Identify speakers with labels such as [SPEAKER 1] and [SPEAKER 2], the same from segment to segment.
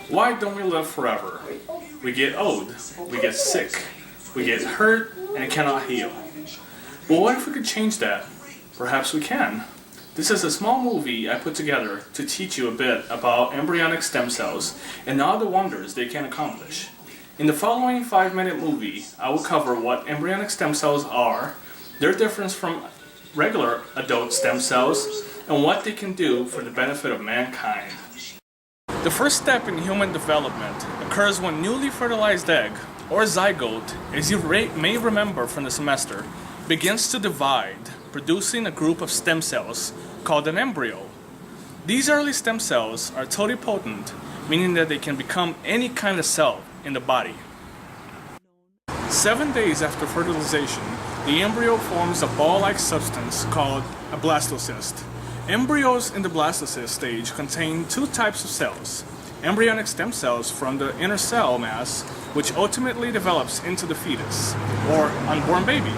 [SPEAKER 1] Why don't we live forever? We get old, we get sick, we get hurt, and cannot heal. But what if we could change that? Perhaps we can. This is a small movie I put together to teach you a bit about embryonic stem cells and all the wonders they can accomplish. In the following 5-minute movie, I will cover what embryonic stem cells are, their difference from regular adult stem cells, and what they can do for the benefit of mankind. The first step in human development occurs when newly fertilized egg, or zygote, as you may remember from the semester, begins to divide, producing a group of stem cells called an embryo. These early stem cells are totipotent, meaning that they can become any kind of cell in the body. 7 days after fertilization, the embryo forms a ball-like substance called a blastocyst. Embryos in the blastocyst stage contain two types of cells: embryonic stem cells from the inner cell mass, which ultimately develops into the fetus, or unborn baby.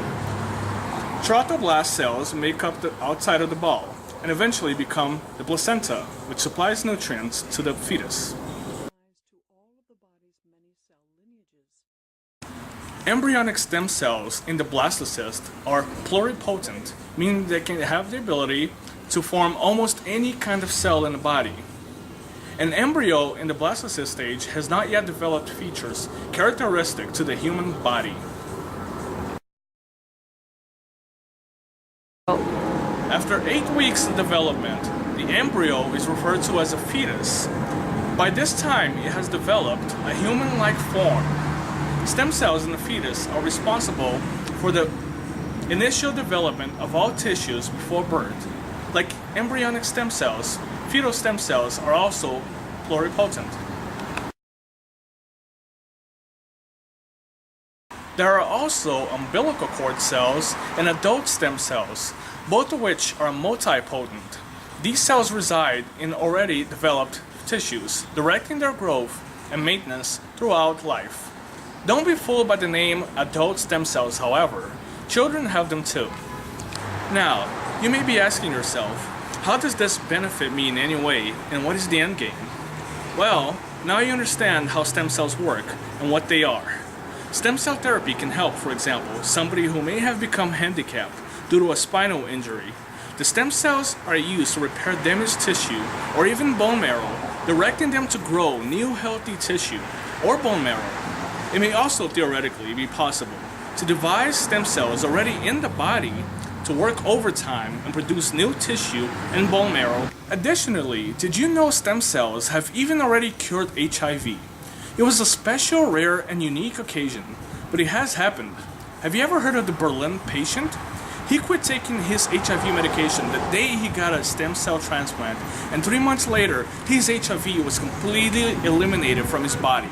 [SPEAKER 1] Trophoblast cells make up the outside of the ball, and eventually become the placenta, which supplies nutrients to the fetus. Embryonic stem cells in the blastocyst are pluripotent, meaning they can have the ability to form almost any kind of cell in the body. An embryo in the blastocyst stage has not yet developed features characteristic to the human body. After 8 weeks of development, the embryo is referred to as a fetus. By this time, it has developed a human-like form. Stem cells in the fetus are responsible for the initial development of all tissues before birth. Like embryonic stem cells, fetal stem cells are also pluripotent. There are also umbilical cord cells and adult stem cells, both of which are multipotent. These cells reside in already developed tissues, directing their growth and maintenance throughout life. Don't be fooled by the name adult stem cells, however. Children have them too. Now, you may be asking yourself, how does this benefit me in any way, and what is the end game? Well, now you understand how stem cells work and what they are. Stem cell therapy can help, for example, somebody who may have become handicapped due to a spinal injury. The stem cells are used to repair damaged tissue or even bone marrow, directing them to grow new healthy tissue or bone marrow. It may also theoretically be possible to devise stem cells already in the body to work overtime and produce new tissue and bone marrow. Additionally, did you know stem cells have even already cured HIV? It was a special, rare, and unique occasion, but it has happened. Have you ever heard of the Berlin patient? He quit taking his HIV medication the day he got a stem cell transplant, and 3 months later, his HIV was completely eliminated from his body.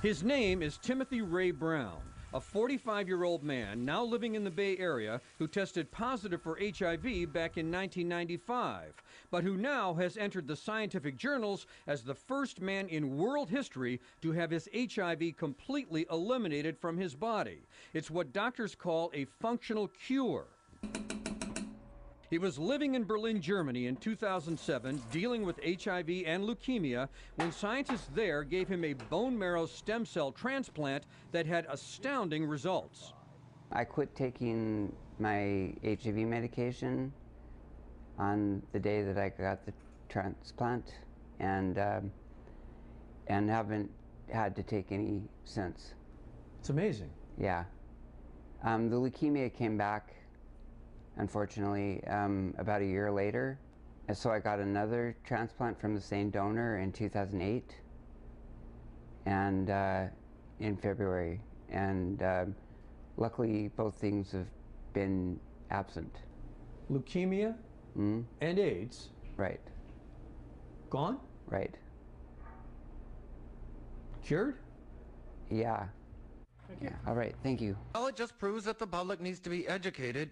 [SPEAKER 2] His name is Timothy Ray Brown, a 45-year-old man now living in the Bay Area who tested positive for HIV back in 1995, but who now has entered the scientific journals as the first man in world history to have his HIV completely eliminated from his body. It's what doctors call a functional cure. He was living in Berlin, Germany in 2007, dealing with HIV and leukemia, when scientists there gave him a bone marrow stem cell transplant that had astounding results.
[SPEAKER 3] I quit taking my HIV medication on the day that I got the transplant, and haven't had to take any since.
[SPEAKER 2] It's amazing.
[SPEAKER 3] Yeah. The leukemia came back, unfortunately, about a year later. And so I got another transplant from the same donor in 2008 and in February. And luckily, both things have been absent.
[SPEAKER 2] Leukemia and AIDS.
[SPEAKER 3] Right.
[SPEAKER 2] Gone?
[SPEAKER 3] Right.
[SPEAKER 2] Cured?
[SPEAKER 3] Yeah. Yeah. All right. Thank you.
[SPEAKER 4] Well, it just proves that the public needs to be educated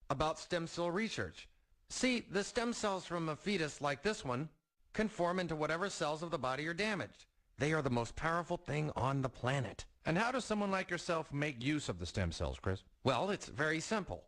[SPEAKER 4] about stem cell research. See, the stem cells from a fetus like this one can form into whatever cells of the body are damaged. They are the most powerful thing on the planet.
[SPEAKER 5] And how does someone like yourself make use of the stem cells, Chris?
[SPEAKER 4] Well, it's very simple.